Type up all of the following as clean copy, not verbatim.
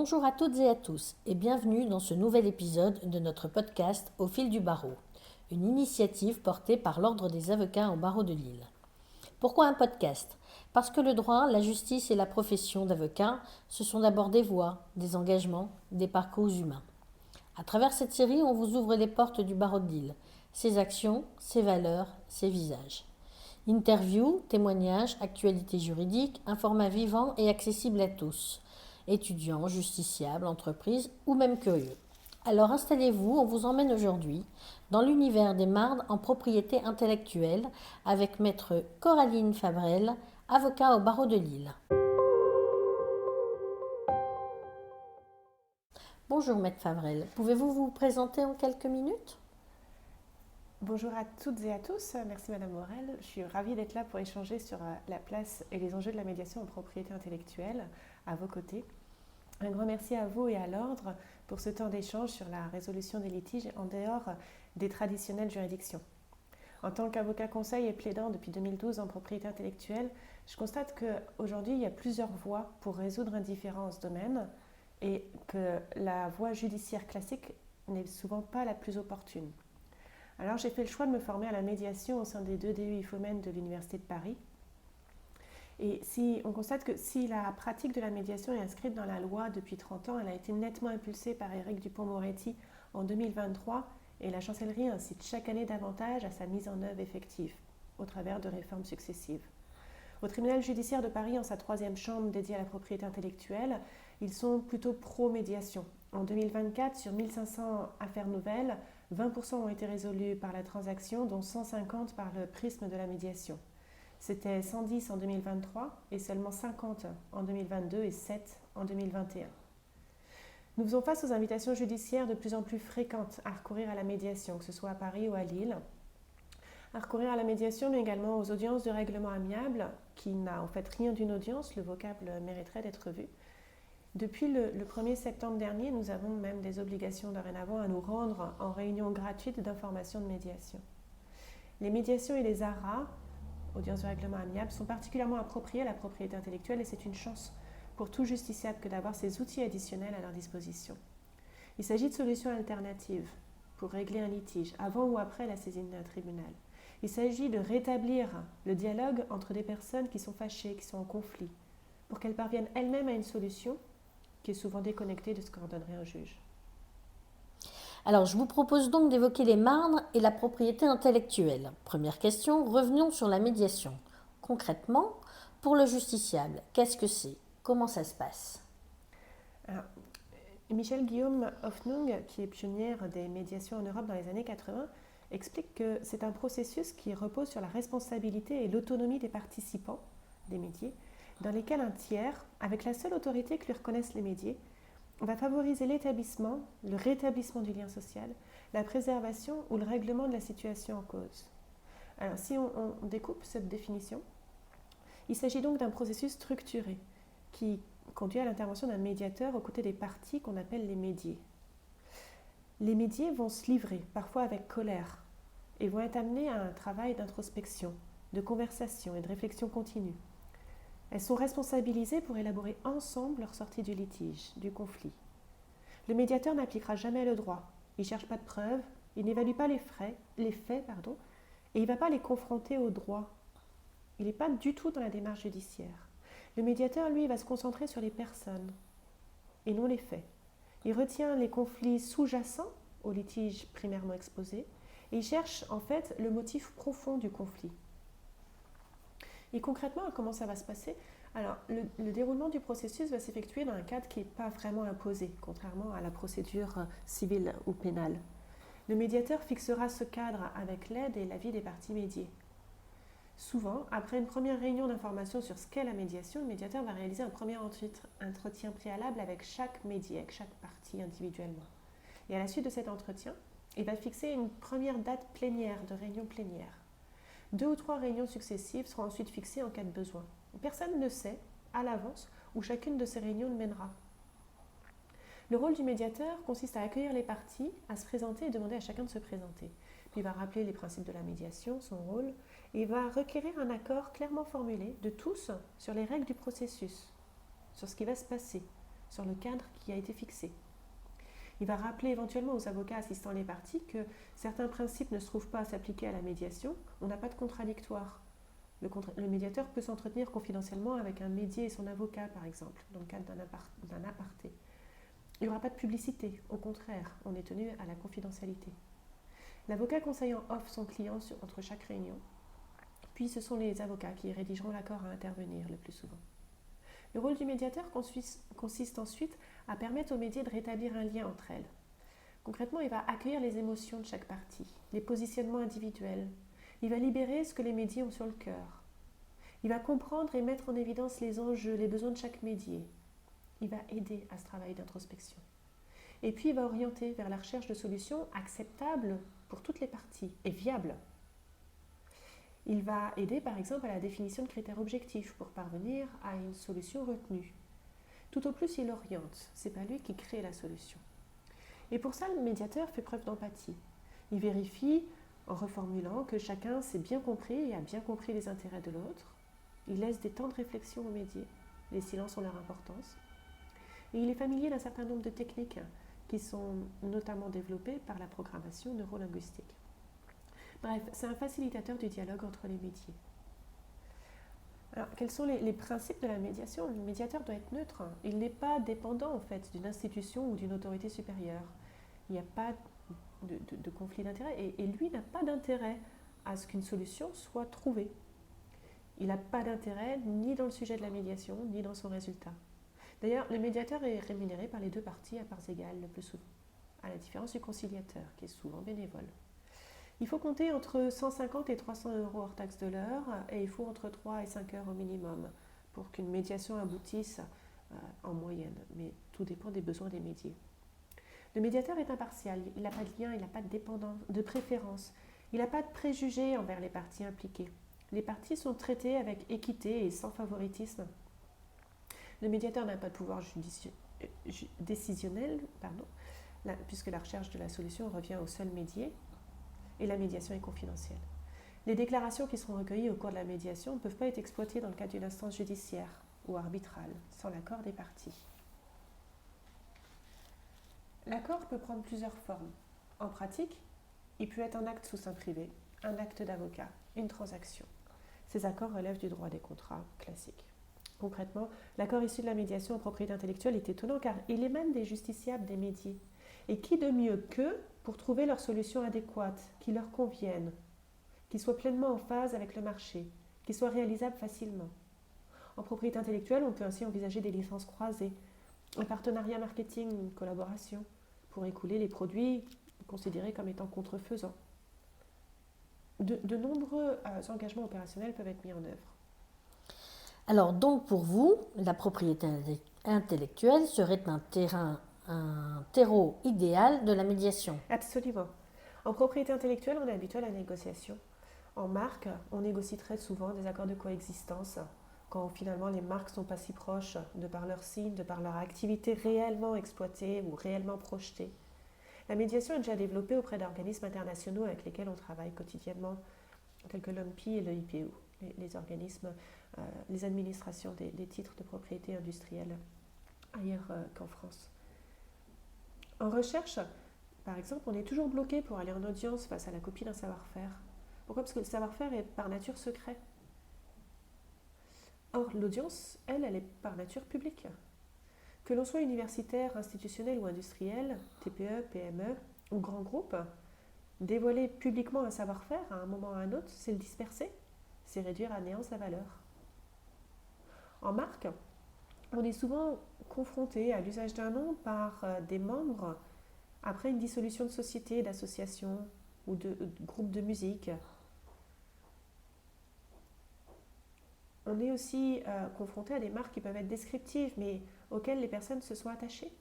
Bonjour à toutes et à tous et bienvenue dans ce nouvel épisode de notre podcast Au fil du barreau, une initiative portée par l'Ordre des avocats au barreau de Lille. Pourquoi un podcast ? Parce que le droit, la justice et la profession d'avocat, ce sont d'abord des voix, des engagements, des parcours humains. À travers cette série, on vous ouvre les portes du barreau de Lille, ses actions, ses valeurs, ses visages. Interviews, témoignages, actualités juridiques, un format vivant et accessible à tous, étudiants, justiciables, entreprises ou même curieux. Alors installez-vous, on vous emmène aujourd'hui dans l'univers des mardes en propriété intellectuelle avec maître Coraline Favrel, avocat au barreau de Lille. Bonjour maître Favrel, pouvez-vous vous présenter en quelques minutes ? Bonjour à toutes et à tous, merci Madame Morel. Je suis ravie d'être là pour échanger sur la place et les enjeux de la médiation en propriété intellectuelle à vos côtés. Un grand merci à vous et à l'Ordre pour ce temps d'échange sur la résolution des litiges en dehors des traditionnelles juridictions. En tant qu'avocat conseil et plaidant depuis 2012 en propriété intellectuelle, je constate qu'aujourd'hui il y a plusieurs voies pour résoudre un différend en ce domaine et que la voie judiciaire classique n'est souvent pas la plus opportune. Alors j'ai fait le choix de me former à la médiation au sein des 2 DU IFOMEN de l'Université de Paris. Et on constate que si la pratique de la médiation est inscrite dans la loi depuis 30 ans, elle a été nettement impulsée par Éric Dupond-Moretti en 2023 et la chancellerie incite chaque année davantage à sa mise en œuvre effective au travers de réformes successives. Au tribunal judiciaire de Paris, en sa 3e chambre dédiée à la propriété intellectuelle, ils sont plutôt pro-médiation. En 2024, sur 1500 affaires nouvelles, 20% ont été résolus par la transaction, dont 150 par le prisme de la médiation. C'était 110 en 2023 et seulement 50 en 2022 et 7 en 2021. Nous faisons face aux invitations judiciaires de plus en plus fréquentes à recourir à la médiation, que ce soit à Paris ou à Lille. À recourir à la médiation, mais également aux audiences de règlement amiable, qui n'a en fait rien d'une audience, le vocable mériterait d'être vu. Depuis le 1er septembre dernier, nous avons même des obligations dorénavant à nous rendre en réunion gratuite d'information de médiation. Les médiations et les ARA, audiences de règlement amiable, sont particulièrement appropriées à la propriété intellectuelle et c'est une chance pour tout justiciable que d'avoir ces outils additionnels à leur disposition. Il s'agit de solutions alternatives pour régler un litige, avant ou après la saisine d'un tribunal. Il s'agit de rétablir le dialogue entre des personnes qui sont fâchées, qui sont en conflit, pour qu'elles parviennent elles-mêmes à une solution qui est souvent déconnectée de ce qu'ordonnerait un juge. Alors, je vous propose donc d'évoquer les mardes et la propriété intellectuelle. Première question, revenons sur la médiation. Concrètement, pour le justiciable, qu'est-ce que c'est ? Comment ça se passe ? Alors, Michel Guillaume Hoffnung, qui est pionnière des médiations en Europe dans les années 80, explique que c'est un processus qui repose sur la responsabilité et l'autonomie des participants, des médiés, dans lesquels un tiers, avec la seule autorité que lui reconnaissent les médiés, va favoriser l'établissement, le rétablissement du lien social, la préservation ou le règlement de la situation en cause. Alors, si on découpe cette définition, il s'agit donc d'un processus structuré qui conduit à l'intervention d'un médiateur aux côtés des parties qu'on appelle les médiés. Les médiés vont se livrer, parfois avec colère, et vont être amenés à un travail d'introspection, de conversation et de réflexion continue. Elles sont responsabilisées pour élaborer ensemble leur sortie du litige, du conflit. Le médiateur n'appliquera jamais le droit, il ne cherche pas de preuves, il n'évalue pas les faits, et il ne va pas les confronter au droit. Il n'est pas du tout dans la démarche judiciaire. Le médiateur, lui, va se concentrer sur les personnes et non les faits. Il retient les conflits sous-jacents au litige primairement exposé et il cherche en fait le motif profond du conflit. Et concrètement, comment ça va se passer ? Alors, le déroulement du processus va s'effectuer dans un cadre qui n'est pas vraiment imposé, contrairement à la procédure civile ou pénale. Le médiateur fixera ce cadre avec l'aide et l'avis des parties médiées. Souvent, après une première réunion d'information sur ce qu'est la médiation, le médiateur va réaliser un premier entretien préalable avec chaque médié, avec chaque partie individuellement. Et à la suite de cet entretien, il va fixer une première date plénière, de réunion plénière. 2 ou 3 réunions successives seront ensuite fixées en cas de besoin. Personne ne sait, à l'avance, où chacune de ces réunions mènera. Le rôle du médiateur consiste à accueillir les parties, à se présenter et demander à chacun de se présenter. Puis il va rappeler les principes de la médiation, son rôle, et il va requérir un accord clairement formulé de tous sur les règles du processus, sur ce qui va se passer, sur le cadre qui a été fixé. Il va rappeler éventuellement aux avocats assistant les parties que certains principes ne se trouvent pas à s'appliquer à la médiation. On n'a pas de contradictoire. Le médiateur peut s'entretenir confidentiellement avec un médié et son avocat, par exemple, dans le cadre d'un aparté. Il n'y aura pas de publicité, au contraire, on est tenu à la confidentialité. L'avocat conseille en off son client entre chaque réunion, puis ce sont les avocats qui rédigeront l'accord à intervenir le plus souvent. Le rôle du médiateur consiste ensuite à permettre aux médiés de rétablir un lien entre elles. Concrètement, il va accueillir les émotions de chaque partie, les positionnements individuels. Il va libérer ce que les médiés ont sur le cœur. Il va comprendre et mettre en évidence les enjeux, les besoins de chaque médié. Il va aider à ce travail d'introspection. Et puis, il va orienter vers la recherche de solutions acceptables pour toutes les parties et viables. Il va aider par exemple à la définition de critères objectifs pour parvenir à une solution retenue. Tout au plus, il oriente, ce n'est pas lui qui crée la solution. Et pour ça, le médiateur fait preuve d'empathie. Il vérifie, en reformulant, que chacun s'est bien compris et a bien compris les intérêts de l'autre. Il laisse des temps de réflexion aux médiés, les silences ont leur importance. Et il est familier d'un certain nombre de techniques qui sont notamment développées par la programmation neurolinguistique. Bref, c'est un facilitateur du dialogue entre les médiés. Alors, quels sont les principes de la médiation ? Le médiateur doit être neutre. Il n'est pas dépendant en fait d'une institution ou d'une autorité supérieure. Il n'y a pas de conflit d'intérêt et lui n'a pas d'intérêt à ce qu'une solution soit trouvée. Il n'a pas d'intérêt ni dans le sujet de la médiation, ni dans son résultat. D'ailleurs, le médiateur est rémunéré par les deux parties à parts égales le plus souvent, à la différence du conciliateur, qui est souvent bénévole. Il faut compter entre 150 et 300 € hors taxe de l'heure et il faut entre 3 et 5 heures au minimum pour qu'une médiation aboutisse en moyenne, mais tout dépend des besoins des médiés. Le médiateur est impartial, il n'a pas de lien, il n'a pas de dépendance, de préférence, il n'a pas de préjugés envers les parties impliquées. Les parties sont traitées avec équité et sans favoritisme. Le médiateur n'a pas de pouvoir décisionnel, puisque la recherche de la solution revient au seul médié, et la médiation est confidentielle. Les déclarations qui seront recueillies au cours de la médiation ne peuvent pas être exploitées dans le cadre d'une instance judiciaire ou arbitrale, sans l'accord des parties. L'accord peut prendre plusieurs formes. En pratique, il peut être un acte sous seing privé, un acte d'avocat, une transaction. Ces accords relèvent du droit des contrats classiques. Concrètement, l'accord issu de la médiation en propriété intellectuelle est étonnant car il émane des justiciables, des médiés. Et qui de mieux qu'eux pour trouver leur solution adéquate, qui leur convienne, qui soit pleinement en phase avec le marché, qui soit réalisable facilement. En propriété intellectuelle, on peut ainsi envisager des licences croisées, un partenariat marketing, une collaboration, pour écouler les produits considérés comme étant contrefaisants. De nombreux engagements opérationnels peuvent être mis en œuvre. Alors donc pour vous, la propriété intellectuelle serait un terreau idéal de la médiation. Absolument. En propriété intellectuelle, on est habitué à la négociation. En marque, on négocie très souvent des accords de coexistence, quand finalement les marques ne sont pas si proches, de par leurs signes, de par leur activité réellement exploitée ou réellement projetée. La médiation est déjà développée auprès d'organismes internationaux avec lesquels on travaille quotidiennement, tels que l'OMPI et le IPU, les organismes, les administrations des titres de propriété industrielle ailleurs qu'en France. En recherche, par exemple, on est toujours bloqué pour aller en audience face à la copie d'un savoir-faire. Pourquoi ? Parce que le savoir-faire est par nature secret. Or, l'audience, elle est par nature publique. Que l'on soit universitaire, institutionnel ou industriel, TPE, PME ou grand groupe, dévoiler publiquement un savoir-faire à un moment ou à un autre, c'est le disperser, c'est réduire à néant sa valeur. En marque, on est souvent confronté à l'usage d'un nom par des membres après une dissolution de société, d'association ou de groupe de musique. On est aussi confronté à des marques qui peuvent être descriptives, mais auxquelles les personnes se sont attachées,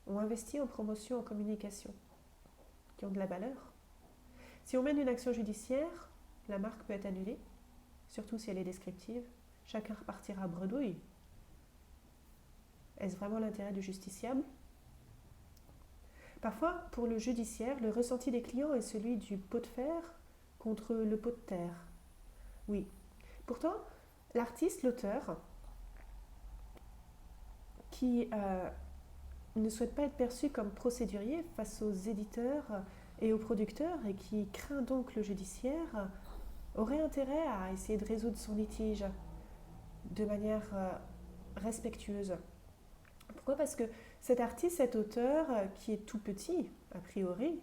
ont investi en promotion, en communication, qui ont de la valeur. Si on mène une action judiciaire, la marque peut être annulée, surtout si elle est descriptive. Chacun repartira bredouille. Est-ce vraiment l'intérêt du justiciable ? Parfois, pour le judiciaire, le ressenti des clients est celui du pot de fer contre le pot de terre. Oui. Pourtant, l'artiste, l'auteur, qui ne souhaite pas être perçu comme procédurier face aux éditeurs et aux producteurs et qui craint donc le judiciaire, aurait intérêt à essayer de résoudre son litige de manière respectueuse. Pourquoi ? Parce que cet artiste, cet auteur qui est tout petit, a priori,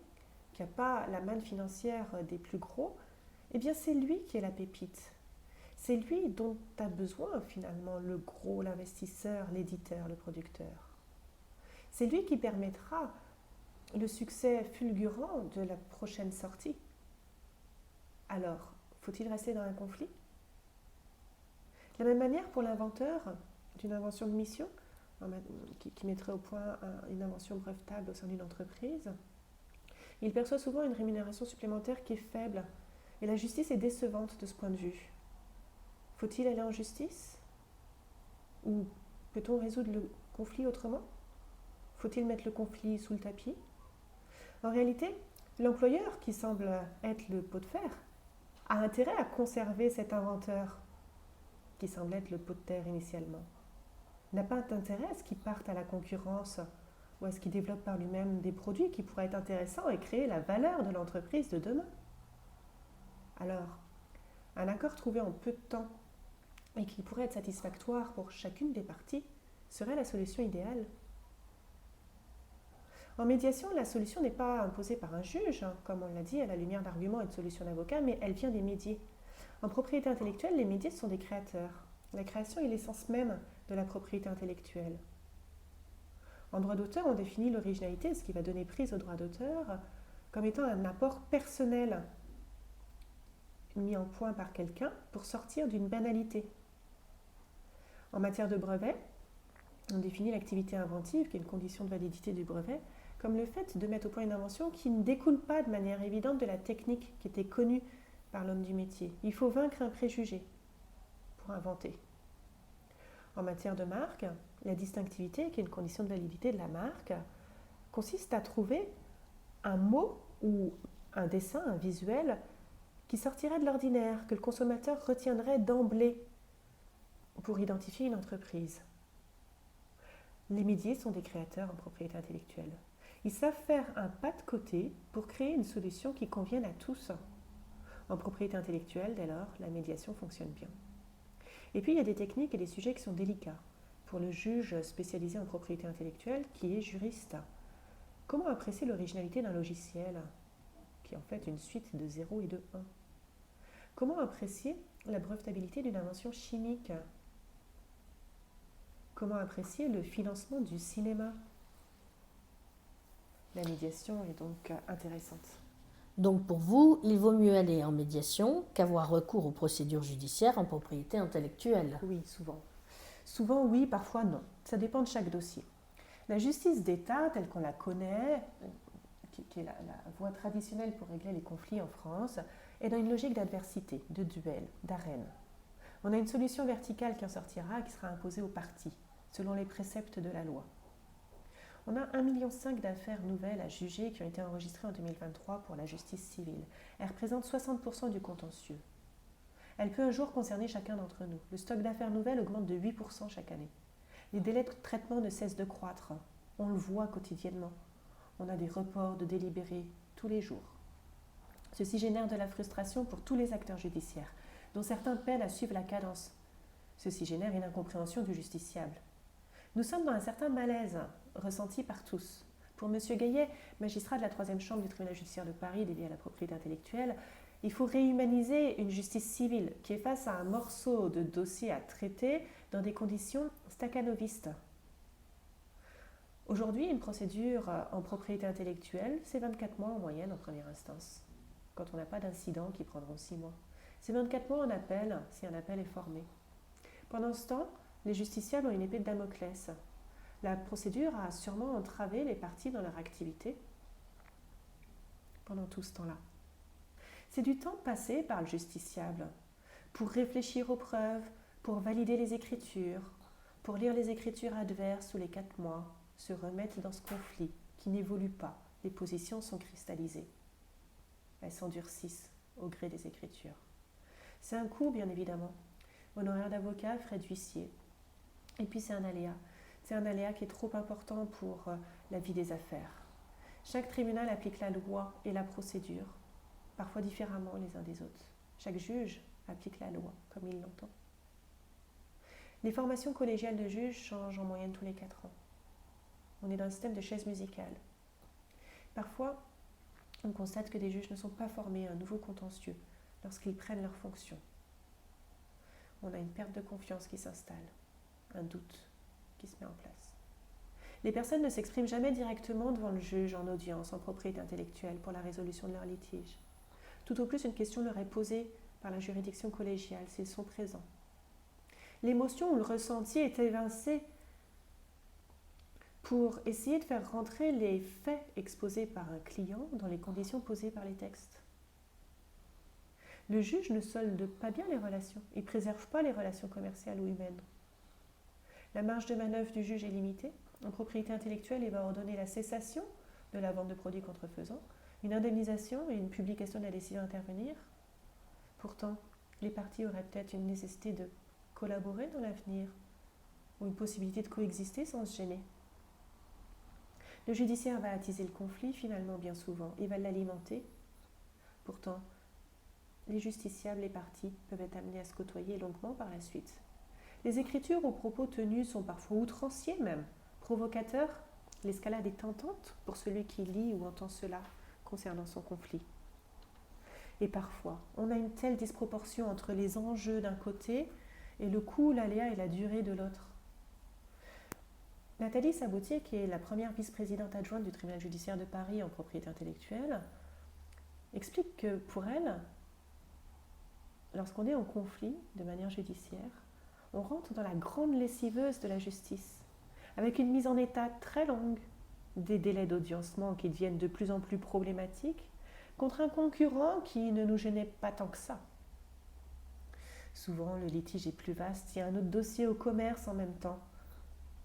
qui n'a pas la manne financière des plus gros, eh bien c'est lui qui est la pépite. C'est lui dont a besoin finalement le gros, l'investisseur, l'éditeur, le producteur. C'est lui qui permettra le succès fulgurant de la prochaine sortie. Alors, faut-il rester dans un conflit ? De la même manière, pour l'inventeur d'une invention de mission, qui mettrait au point une invention brevetable au sein d'une entreprise, il perçoit souvent une rémunération supplémentaire qui est faible. Et la justice est décevante de ce point de vue. Faut-il aller en justice ? Ou peut-on résoudre le conflit autrement ? Faut-il mettre le conflit sous le tapis ? En réalité, l'employeur, qui semble être le pot de fer, a intérêt à conserver cet inventeur, qui semble être le pot de terre initialement. N'a pas d'intérêt à ce qu'il parte à la concurrence ou à ce qu'il développe par lui-même des produits qui pourraient être intéressants et créer la valeur de l'entreprise de demain. Alors, un accord trouvé en peu de temps et qui pourrait être satisfactoire pour chacune des parties serait la solution idéale. En médiation, la solution n'est pas imposée par un juge, comme on l'a dit, à la lumière d'arguments et de solutions d'avocats, mais elle vient des médiés. En propriété intellectuelle, les médiés sont des créateurs. La création est l'essence même de la propriété intellectuelle. En droit d'auteur, on définit l'originalité, ce qui va donner prise au droit d'auteur, comme étant un apport personnel mis en point par quelqu'un pour sortir d'une banalité. En matière de brevet, on définit l'activité inventive, qui est une condition de validité du brevet, comme le fait de mettre au point une invention qui ne découle pas de manière évidente de la technique qui était connue par l'homme du métier. Il faut vaincre un préjugé pour inventer. En matière de marque, la distinctivité, qui est une condition de validité de la marque, consiste à trouver un mot ou un dessin, un visuel, qui sortirait de l'ordinaire, que le consommateur retiendrait d'emblée pour identifier une entreprise. Les médiés sont des créateurs en propriété intellectuelle. Ils savent faire un pas de côté pour créer une solution qui convienne à tous. En propriété intellectuelle, dès lors, la médiation fonctionne bien. Et puis, il y a des techniques et des sujets qui sont délicats. Pour le juge spécialisé en propriété intellectuelle, qui est juriste, comment apprécier l'originalité d'un logiciel, qui est en fait une suite de 0 et de 1 ? Comment apprécier la brevetabilité d'une invention chimique ? Comment apprécier le financement du cinéma ? La médiation est donc intéressante. Donc pour vous, il vaut mieux aller en médiation qu'avoir recours aux procédures judiciaires en propriété intellectuelle. Oui, souvent. Souvent oui, parfois non. Ça dépend de chaque dossier. La justice d'État, telle qu'on la connaît, qui est la voie traditionnelle pour régler les conflits en France, est dans une logique d'adversité, de duel, d'arène. On a une solution verticale qui en sortira, qui sera imposée aux parties, selon les préceptes de la loi. On a 1,5 million d'affaires nouvelles à juger qui ont été enregistrées en 2023 pour la justice civile. Elles représentent 60% du contentieux. Elle peut un jour concerner chacun d'entre nous. Le stock d'affaires nouvelles augmente de 8% chaque année. Les délais de traitement ne cessent de croître. On le voit quotidiennement. On a des reports de délibérés tous les jours. Ceci génère de la frustration pour tous les acteurs judiciaires, dont certains peinent à suivre la cadence. Ceci génère une incompréhension du justiciable. Nous sommes dans un certain malaise, ressenti par tous. Pour M. Gaillet, magistrat de la 3e chambre du tribunal judiciaire de Paris dédié à la propriété intellectuelle, il faut réhumaniser une justice civile qui est face à un morceau de dossier à traiter dans des conditions staccanovistes. Aujourd'hui, une procédure en propriété intellectuelle, c'est 24 mois en moyenne en première instance, quand on n'a pas d'incidents qui prendront 6 mois. C'est 24 mois en appel, si un appel est formé. Pendant ce temps, les justiciables ont une épée de Damoclès. La procédure a sûrement entravé les parties dans leur activité pendant tout ce temps-là. C'est du temps passé par le justiciable pour réfléchir aux preuves, pour valider les écritures, pour lire les écritures adverses sous les 4 mois, se remettre dans ce conflit qui n'évolue pas. Les positions sont cristallisées. Elles s'endurcissent au gré des écritures. C'est un coût, bien évidemment. Honoraires d'avocat, frais d'huissier. Et puis c'est un aléa. C'est un aléa qui est trop important pour la vie des affaires. Chaque tribunal applique la loi et la procédure, parfois différemment les uns des autres. Chaque juge applique la loi comme il l'entend. Les formations collégiales de juges changent en moyenne tous les 4 ans. On est dans un système de chaise musicale. Parfois, on constate que des juges ne sont pas formés à un nouveau contentieux lorsqu'ils prennent leurs fonctions. On a une perte de confiance qui s'installe, un doute qui se met en place. Les personnes ne s'expriment jamais directement devant le juge en audience, en propriété intellectuelle, pour la résolution de leur litige. Tout au plus, une question leur est posée par la juridiction collégiale s'ils sont présents. L'émotion ou le ressenti est évincé pour essayer de faire rentrer les faits exposés par un client dans les conditions posées par les textes. Le juge ne solde pas bien les relations, il ne préserve pas les relations commerciales ou humaines. La marge de manœuvre du juge est limitée. En propriété intellectuelle, il va ordonner la cessation de la vente de produits contrefaisants, une indemnisation et une publication de la décision à intervenir. Pourtant, les parties auraient peut-être une nécessité de collaborer dans l'avenir ou une possibilité de coexister sans se gêner. Le judiciaire va attiser le conflit finalement bien souvent et va l'alimenter. Pourtant, les justiciables, les parties peuvent être amenés à se côtoyer longuement par la suite. Les écritures aux propos tenus sont parfois outranciers même, provocateurs. L'escalade est tentante pour celui qui lit ou entend cela concernant son conflit. Et parfois, on a une telle disproportion entre les enjeux d'un côté et le coût, l'aléa et la durée de l'autre. Nathalie Sabotier, qui est la première vice-présidente adjointe du tribunal judiciaire de Paris en propriété intellectuelle, explique que pour elle, lorsqu'on est en conflit de manière judiciaire, on rentre dans la grande lessiveuse de la justice, avec une mise en état très longue, des délais d'audiencement qui deviennent de plus en plus problématiques, contre un concurrent qui ne nous gênait pas tant que ça. Souvent, le litige est plus vaste, il y a un autre dossier au commerce en même temps.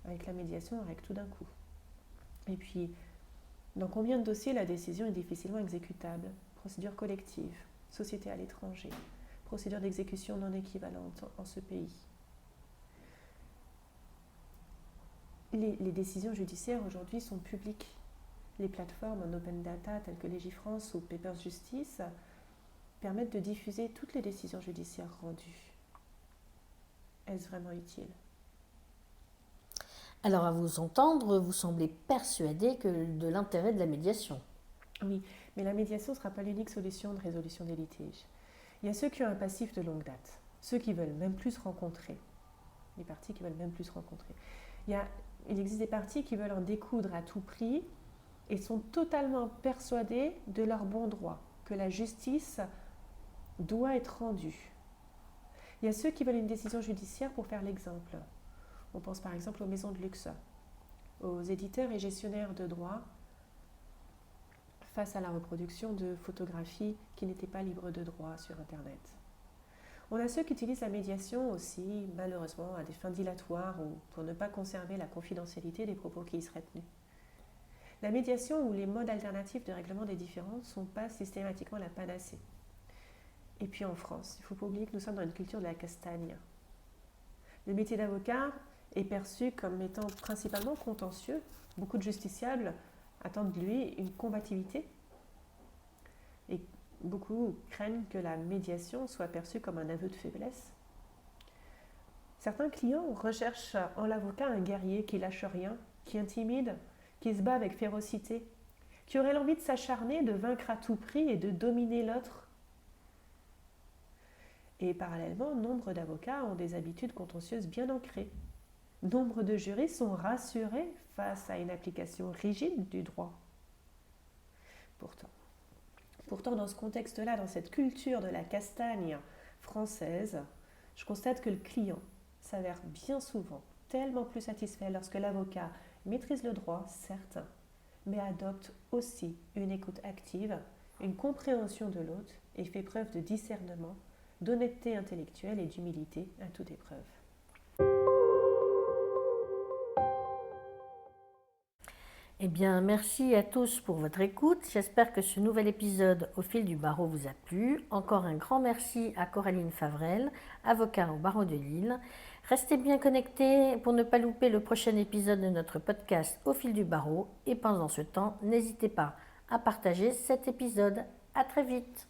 Avec la médiation, on règle tout d'un coup. Et puis, dans combien de dossiers la décision est difficilement exécutable? Procédure collective, société à l'étranger, procédure d'exécution non équivalente en ce pays. Les décisions judiciaires aujourd'hui sont publiques. Les plateformes en open data telles que Légifrance ou Papers Justice permettent de diffuser toutes les décisions judiciaires rendues. Est-ce vraiment utile? Alors à vous entendre, vous semblez persuadé de l'intérêt de la médiation. Oui, mais la médiation ne sera pas l'unique solution de résolution des litiges. Il y a ceux qui ont un passif de longue date, ceux qui veulent même plus se rencontrer, les parties qui veulent même plus se rencontrer. Il existe des parties qui veulent en découdre à tout prix et sont totalement persuadés de leur bon droit, que la justice doit être rendue. Il y a ceux qui veulent une décision judiciaire pour faire l'exemple. On pense par exemple aux maisons de luxe, aux éditeurs et gestionnaires de droits face à la reproduction de photographies qui n'étaient pas libres de droit sur Internet. On a ceux qui utilisent la médiation aussi, malheureusement, à des fins dilatoires ou pour ne pas conserver la confidentialité des propos qui y seraient tenus. La médiation ou les modes alternatifs de règlement des différends ne sont pas systématiquement la panacée. Et puis en France, il ne faut pas oublier que nous sommes dans une culture de la castagne. Le métier d'avocat est perçu comme étant principalement contentieux. Beaucoup de justiciables attendent de lui une combativité. Et beaucoup craignent que la médiation soit perçue comme un aveu de faiblesse. Certains clients recherchent en l'avocat un guerrier qui lâche rien, qui intimide, qui se bat avec férocité, qui aurait l'envie de s'acharner, de vaincre à tout prix et de dominer l'autre. Et parallèlement, nombre d'avocats ont des habitudes contentieuses bien ancrées. Nombre de jurys sont rassurés face à une application rigide du droit. Pourtant, dans ce contexte-là, dans cette culture de la castagne française, je constate que le client s'avère bien souvent tellement plus satisfait lorsque l'avocat maîtrise le droit, certes, mais adopte aussi une écoute active, une compréhension de l'autre et fait preuve de discernement, d'honnêteté intellectuelle et d'humilité à toute épreuve. Eh bien, merci à tous pour votre écoute. J'espère que ce nouvel épisode au fil du barreau vous a plu. Encore un grand merci à Coraline Favrel, avocat au barreau de Lille. Restez bien connectés pour ne pas louper le prochain épisode de notre podcast au fil du barreau. Et pendant ce temps, n'hésitez pas à partager cet épisode. À très vite.